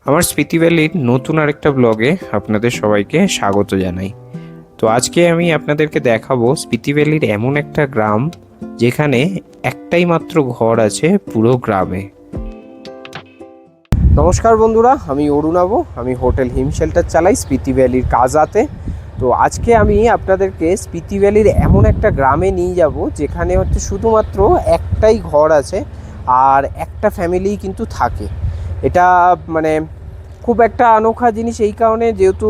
আমার স্পিতি ভ্যালির নতুন আরেকটা ব্লগে আপনাদের সবাইকে স্বাগত জানাই। তো আজকে আমি আপনাদেরকে দেখাবো স্পিতি ভ্যালির এমন একটা গ্রাম যেখানে একটাই মাত্র ঘর আছে পুরো গ্রামে। নমস্কার বন্ধুরা, আমি অরুণাবু। আমি হোটেল হিম শেল্টার চালাই স্পিতি ভ্যালির কাজাতে। তো আজকে আমি আপনাদেরকে স্পিতি ভ্যালির এমন একটা গ্রামে নিয়ে যাব যেখানে হচ্ছে শুধুমাত্র একটাই ঘর আছে আর একটা ফ্যামিলি কিন্তু থাকে। এটা মানে খুব একটা অনোখা জিনিস এই কারণে, যেহেতু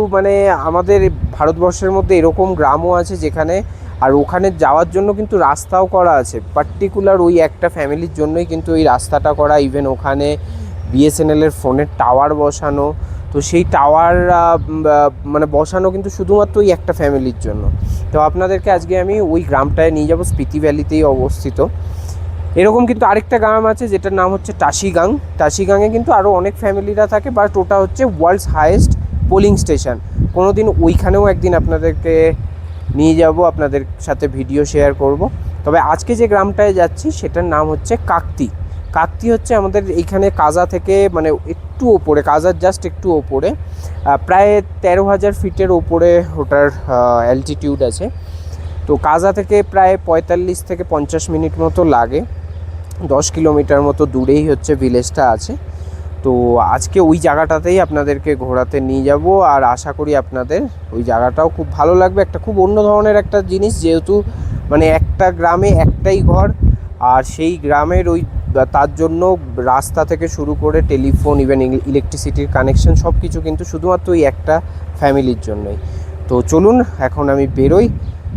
আমাদের ভারতবর্ষের মধ্যে এরকম গ্রামও আছে যেখানে, আর ওখানে যাওয়ার জন্য কিন্তু রাস্তাও করা আছে পার্টিকুলার ওই একটা ফ্যামিলির জন্যই কিন্তু এই রাস্তাটা করা। ইভেন ওখানে বিএসএনএলের ফোনের টাওয়ার বসানো, তো সেই টাওয়ার বসানো কিন্তু শুধুমাত্র ওই একটা ফ্যামিলির জন্য। তো আপনাদেরকে আজকে আমি ওই গ্রামটায় নিয়ে যাব, স্পিতি ভ্যালিতেই অবস্থিত। এরকম কিন্তু আরেকটা গ্রাম আছে যেটার নাম হচ্ছে টাশিগাং। টাশিগাংয়ে কিন্তু আরও অনেক ফ্যামিলিরা থাকে, বাট ওটা হচ্ছে ওয়ার্ল্ডস হাইয়েস্ট পোলিং স্টেশন। কোনো দিন ওইখানেও একদিন আপনাদেরকে নিয়ে যাব, আপনাদের সাথে ভিডিও শেয়ার করব। তবে আজকে যে গ্রামটায় যাচ্ছি সেটার নাম হচ্ছে কাকতি। কাকতি হচ্ছে আমাদের এইখানে কাজা থেকে একটু ওপরে, কাজার জাস্ট একটু ওপরে, প্রায় 13,000 ফিটের ওপরে ওটার অ্যালটিটিউড আছে। তো কাজা থেকে প্রায় 45 থেকে 50 মিনিট মতো লাগে, 10 কিলোমিটার মতো দূরেই হচ্ছে ভিলেজটা আছে। তো আজকে ওই জায়গাটাতেই আপনাদেরকে ঘোরাতে নিয়ে যাব, আর আশা করি আপনাদের ওই জায়গাটাও খুব ভালো লাগবে। একটা খুব অন্য ধরনের একটা জিনিস, যেহেতু একটা গ্রামে একটাই ঘর, আর সেই গ্রামের ওই তার জন্য রাস্তা থেকে শুরু করে টেলিফোন, ইভেন ইলেকট্রিসিটির কানেকশন সব কিছু কিন্তু শুধুমাত্র ওই একটা ফ্যামিলির জন্যই। তো চলুন এখন আমি বেরোই,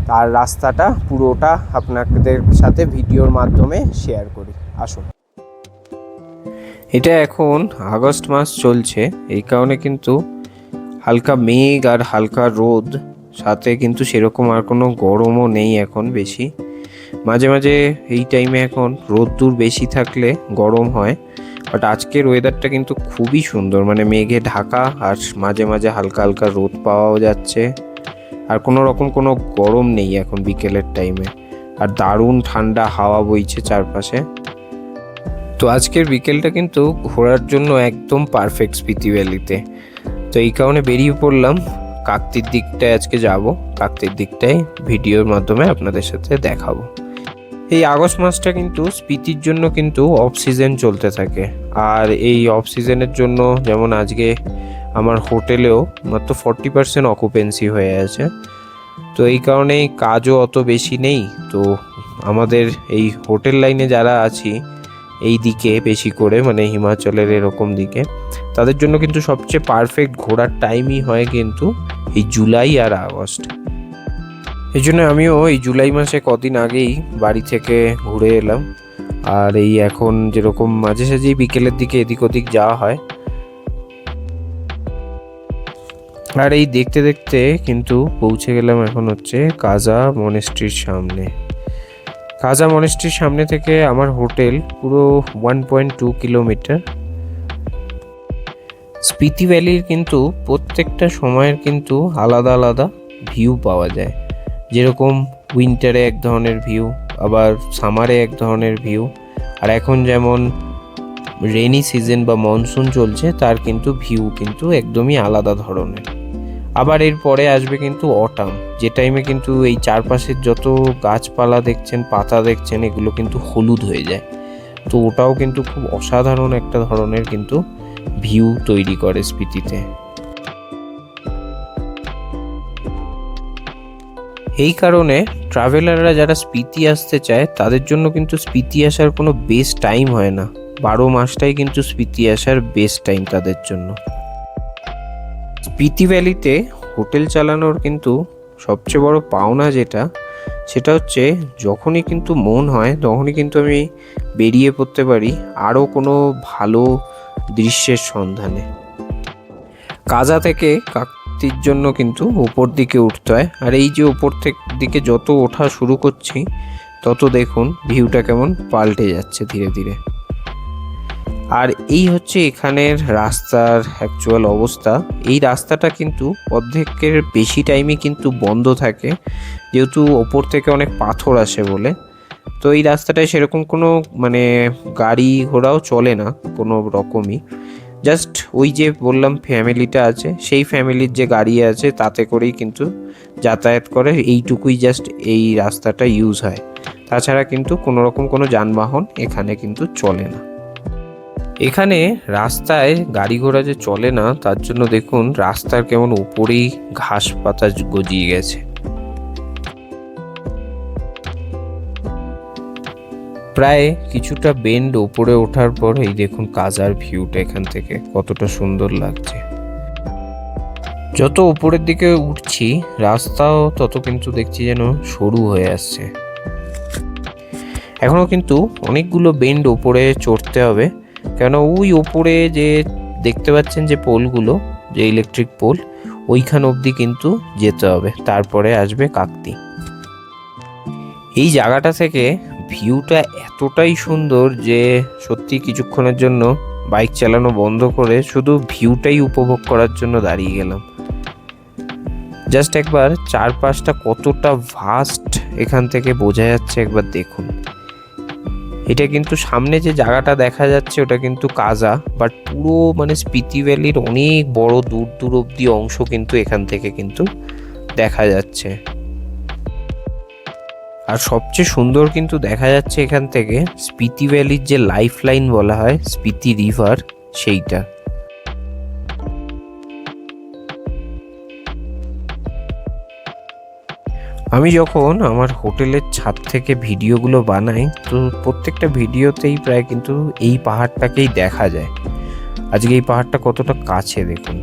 তার রাস্তাটা পুরোটা আপনাদের সাথে ভিডিওর মাধ্যমে শেয়ার করি। আসুন। এটা এখন আগস্ট মাস চলছে, এই কারণে কিন্তু হালকা মেঘ আর হালকা রোদ, সাথে কিন্তু সেরকম আর কোনো গরমও নেই এখন বেশি। মাঝে মাঝে এই টাইমে এখন রোদ্দুর বেশি থাকলে গরম হয়, বাট আজকের ওয়েদারটা কিন্তু খুবই সুন্দর, মেঘে ঢাকা আর মাঝে মাঝে হালকা হালকা রোদ পাওয়াও যাচ্ছে, আর কোনো রকম কোনো গরম নেই এখন বিকেলের টাইমে, আর দারুণ ঠান্ডা হাওয়া বইছে চারপাশে। তো আজকের বিকেলটা কিন্তু ঘোরার জন্য একদম পারফেক্ট স্পিতি ভ্যালিতে। তো এই কারণে বেরিয়ে পড়লাম, কাকতির দিকটায় আজকে যাব। কাকতির দিকটায় ভিডিওর মাধ্যমে আপনাদের সাথে দেখাবো। এই আগস্ট মাসটা কিন্তু স্পিতির জন্য কিন্তু অফ সিজন চলতে থাকে, আর এই অফ সিজনের জন্য যেমন আজকে আমার হোটেলেও মাত্র 40% অকুপেন্সি হয়ে আছে। তো এই কারণেই কাজও অত বেশি নেই। তো আমাদের এই হোটেল লাইনে যারা আছি এই দিকে বেশি করে, হিমাচলের এরকম দিকে, তাদের জন্য কিন্তু সবচেয়ে পারফেক্ট ঘোরার টাইমই হয় কিন্তু এই জুলাই আর আগস্ট। এই জন্য আমিও এই জুলাই মাসে কদিন আগেই বাড়ি থেকে ঘুরে এলাম, আর এই এখন যেরকম মাঝে সাঝেই বিকেলের দিকে এদিক ওদিক যাওয়া হয়। আর এই দেখতে দেখতে কিন্তু পৌঁছে গেলাম এখন হচ্ছে কাজা মনেস্ট্রির সামনে। কাজা মনেস্ট্রির সামনে থেকে আমার হোটেল পুরো 1.2 কিলোমিটার। স্পিতি ভ্যালির কিন্তু প্রত্যেকটা সময়ের কিন্তু আলাদা আলাদা ভিউ পাওয়া যায়, যেরকম উইন্টারে এক ধরনের ভিউ, আবার সামারে এক ধরনের ভিউ, আর এখন যেমন রেনি সিজন বা মনসুন চলছে তার কিন্তু ভিউ কিন্তু একদমই আলাদা ধরনের। আবার এরপরে আসবে কিন্তু অটাম, যে টাইমে কিন্তু এই চারপাশের যত গাছপালা দেখছেন, পাতা দেখছেন, এগুলো কিন্তু হলুদ হয়ে যায়। তো ওটাও কিন্তু খুব অসাধারণ একটা ধরনের কিন্তু ভিউ তৈরি করে স্পিতিতে। এই কারণে ট্রাভেলাররা যারা স্পিতি আসতে চায় তাদের জন্য কিন্তু স্পিতি আসার কোনো বেস্ট টাইম হয় না, 12 মাসটাই কিন্তু স্পিতি আসার বেস্ট টাইম তাদের জন্য। স্পিতি ভ্যালিতে হোটেল চালানোর কিন্তু সবচেয়ে বড় পাওনা সেটা হচ্ছে যখনই কিন্তু মন হয় তখনই কিন্তু আমি বেরিয়ে পড়তে পারি আরও কোনো ভালো দৃশ্যের সন্ধানে। কাজা থেকে কাকতির জন্য কিন্তু উপর দিকে উঠতে হয়, আর এই যে উপর দিকে যত ওঠা শুরু করছি তত দেখুন ভিউটা কেমন পাল্টে যাচ্ছে ধীরে ধীরে। আর এই হচ্ছে এখানের রাস্তার অ্যাকচুয়াল অবস্থা। এই রাস্তাটা কিন্তু অর্ধেকের বেশি টাইমই কিন্তু বন্ধ থাকে, যেহেতু ওপর থেকে অনেক পাথর আসে বলে। তো এই রাস্তাটায় সেরকম কোনো গাড়ি ঘোড়াও চলে না কোনো রকমই, জাস্ট ওই যে বললাম ফ্যামিলিটা আছে, সেই ফ্যামিলির যে গাড়ি আছে তাতে করেই কিন্তু যাতায়াত করে, এইটুকুই জাস্ট এই রাস্তাটা ইউজ হয়। তাছাড়া কিন্তু কোনো রকম কোনো যানবাহন এখানে কিন্তু চলে না। এখানে রাস্তায় গাড়ি ঘোড়া যে চলে না তার জন্য দেখুন রাস্তার কেমন উপরেই ঘাস পাতা গজিয়ে গেছে। প্রায় কিছুটা বেন্ড ওপরে ওঠার পর এই দেখুন কাজার ভিউটা এখান থেকে কতটা সুন্দর লাগছে। যত উপরের দিকে উঠছি রাস্তাও তত কিন্তু দেখছি যেন সরু হয়ে আসছে। এখনো কিন্তু অনেকগুলো বেন্ড ওপরে চড়তে হবে, কেন ওই ওপরে যে দেখতে পাচ্ছেন যে পোলগুলো, যে ইলেকট্রিক পোল, ওইখান অবধি কিন্তু যেতে হবে, তারপরে আসবে কাকতি। এই জায়গাটা থেকে ভিউটা এতটাই সুন্দর যে সত্যি কিছুক্ষণের জন্য বাইক চালানো বন্ধ করে শুধু ভিউটাই উপভোগ করার জন্য দাঁড়িয়ে গেলাম। জাস্ট একবার চারপাশটা কতটা ভাস্ট এখান থেকে বোঝা যাচ্ছে একবার দেখুন। এটা কিন্তু সামনে যে জায়গাটা দেখা যাচ্ছে ওটা কিন্তু কাজা, বাট পুরো মানে স্পিতি ভ্যালির অনেক বড় দূর দূর অব্দি অংশ কিন্তু এখান থেকে কিন্তু দেখা যাচ্ছে। আর সবচেয়ে সুন্দর কিন্তু দেখা যাচ্ছে এখান থেকে স্পিতি ভ্যালির যে লাইফ লাইন বলা হয় স্পিতি রিভার, সেইটা। আমি যখন আমার হোটেলের ছাদ থেকে ভিডিওগুলো বানাই তো প্রত্যেকটা ভিডিওতেই প্রায় কিন্তু এই পাহাড়টাকেই দেখা যায়। আজকে এই পাহাড়টা কতটা কাছে দেখুন।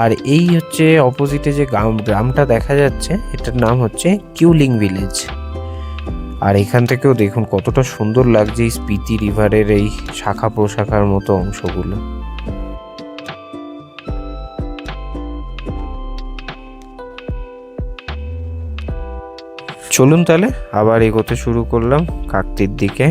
আর এই হচ্ছে অপোজিটে যে গ্রামটা দেখা যাচ্ছে, এটার নাম হচ্ছে কিউলিং ভিলেজ। আর এখান থেকেও দেখুন কতটা সুন্দর লাগছে এই স্পিতি রিভারের এই শাখা প্রশাখার মতো অংশগুলো। চলুন তাহলে আবার এগোতে শুরু করলাম কাকতির দিকে।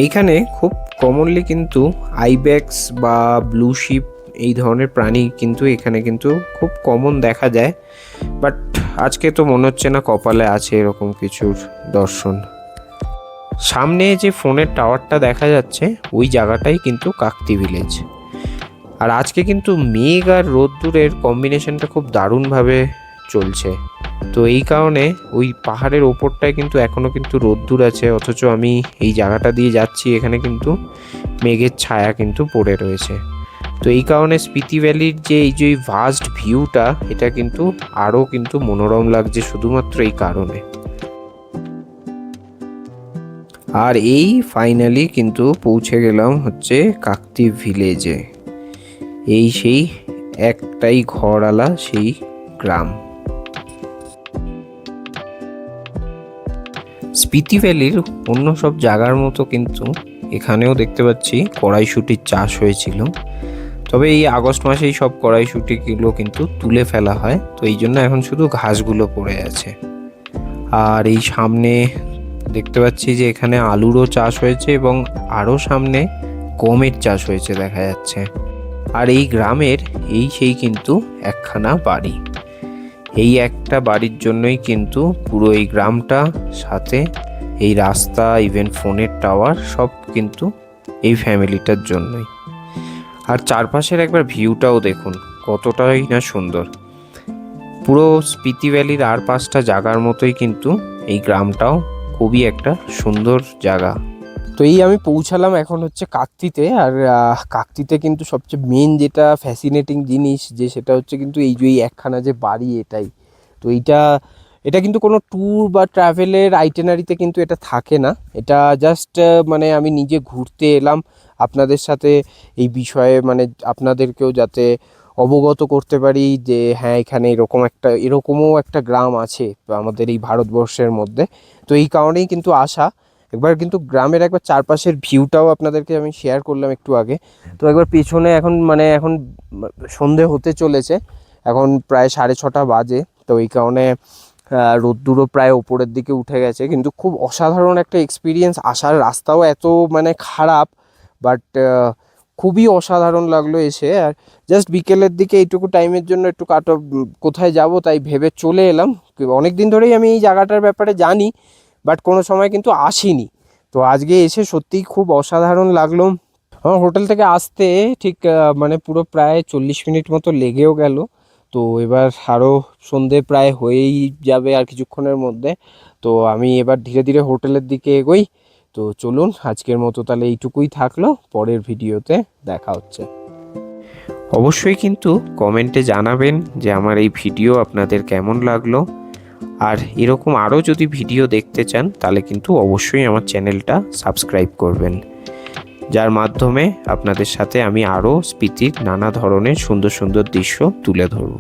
এইখানে খুব কমনলি কিন্তু আইব্যাক্স বা ব্লু শিপ এই ধরনের প্রাণী কিন্তু এখানে কিন্তু খুব কমন দেখা যায়, বাট আজকে তো মনে হচ্ছে না কপালে আছে এরকম কিছুর দর্শন। সামনে যে ফোনের টাওয়ারটা দেখা যাচ্ছে ওই জায়গাটাই কিন্তু কাকতি ভিলেজ। আর আজকে কিন্তু মেঘ আর রোদ্দুরের কম্বিনেশনটা খুব দারুণভাবে চলছে, তো এই কারণে ওই পাহাড়ের ওপরটায় কিন্তু এখনও কিন্তু রোদ্দুর আছে, অথচ আমি এই জায়গাটা দিয়ে যাচ্ছি এখানে কিন্তু মেঘের ছায়া কিন্তু পড়ে রয়েছে। তো এই কারণে স্পিতি ভ্যালির যে এই যে ভাস্ট ভিউটা এটা কিন্তু আরও কিন্তু মনোরম লাগছে শুধুমাত্র এই কারণে। আর এই ফাইনালি কিন্তু পৌঁছে গেলাম হচ্ছে কাকতি ভিলেজে। এই সেই একটাই ঘরওয়ালা সেই গ্রাম। স্পিতি ভ্যালির অন্য সব জায়গার মতো কিন্তু এখানেও দেখতে পাচ্ছি কড়াইশুঁটির চাষ হয়েছিল, তবে এই আগস্ট মাসেই সব কড়াইশুঁটিগুলো কিন্তু তুলে ফেলা হয়, তো এই জন্য এখন শুধু ঘাসগুলো পড়ে আছে। আর এই সামনে দেখতে পাচ্ছি যে এখানে আলুরও চাষ হয়েছে এবং আরও সামনে গমের চাষ হয়েছে দেখা যাচ্ছে। আর এই গ্রামের এই সেই কিন্তু একখানা বাড়ি, এই একটা বাড়ির জন্যই কিন্তু পুরো এই গ্রামটা, সাথে এই রাস্তা, ইভেন ফোনের টাওয়ার সব কিন্তু এই ফ্যামিলিটার জন্যই। আর চারপাশের একবার ভিউটাও দেখুন কতটাই না সুন্দর। পুরো স্পিতি ভ্যালির আর 5টা জায়গার মতোই কিন্তু এই গ্রামটাও খুবই একটা সুন্দর জায়গা। তো এই আমি পৌঁছালাম এখন হচ্ছে কাকতিতে। আর কাকতিতে কিন্তু সবচেয়ে মেন যেটা ফ্যাসিনেটিং জিনিস যে সেটা হচ্ছে কিন্তু এই যে একখানা যে বাড়ি, এটাই তো এটা কিন্তু কোনো ট্যুর বা ট্রাভেলের আইটেনারিতে কিন্তু এটা থাকে না। এটা জাস্ট মানে আমি নিজে ঘুরতে এলাম আপনাদের সাথে এই বিষয়ে, মানে আপনাদেরকেও যাতে অবগত করতে পারি যে হ্যাঁ এখানে এরকমও একটা গ্রাম আছে আমাদের এই ভারতবর্ষের মধ্যে। তো এই কারণেই কিন্তু আসা। একবার কিন্তু গ্রামের একবার চারপাশের ভিউটাও আপনাদেরকে আমি শেয়ার করলাম একটু আগে। তো একবার পেছনে এখন সন্ধে হতে চলেছে, এখন প্রায় 6:30 বাজে, তো এই কারণে রোদ্দুরও প্রায় ওপরের দিকে উঠে গেছে। কিন্তু খুব অসাধারণ একটা এক্সপিরিয়েন্স। আসার রাস্তাও এত মানে খারাপ, বাট খুবই অসাধারণ লাগলো এসে। আর জাস্ট বিকেলের দিকে এইটুকু টাইমের জন্য একটু কোথায় যাব তাই ভেবে চলে এলাম। অনেক দিন ধরেই আমি এই জায়গাটার ব্যাপারে জানি, বাট কোনো সময় কিন্তু আসিনি। তো আজকে এসে সত্যিই খুব অসাধারণ লাগলো। আমার হোটেল থেকে আসতে ঠিক মানে পুরো প্রায় 40 মিনিট মতো লেগেও গেল। তো এবার আরও সন্ধে প্রায় হয়েই যাবে আর কিছুক্ষণের মধ্যে। তো আমি এবার ধীরে ধীরে হোটেলের দিকে এগোই। তো চলুন, আজকের মতো তাহলে এইটুকুই থাকলো। পরের ভিডিওতে দেখা হচ্ছে। অবশ্যই কিন্তু কমেন্টে জানাবেন যে আমার এই ভিডিও আপনাদের কেমন লাগলো। আর এরকম আরও যদি ভিডিও দেখতে চান তাহলে কিন্তু অবশ্যই আমার চ্যানেলটা সাবস্ক্রাইব করবেন, যার মাধ্যমে আপনাদের সাথে আমি আরও স্পিতির নানা ধরনের সুন্দর সুন্দর দৃশ্য তুলে ধরব।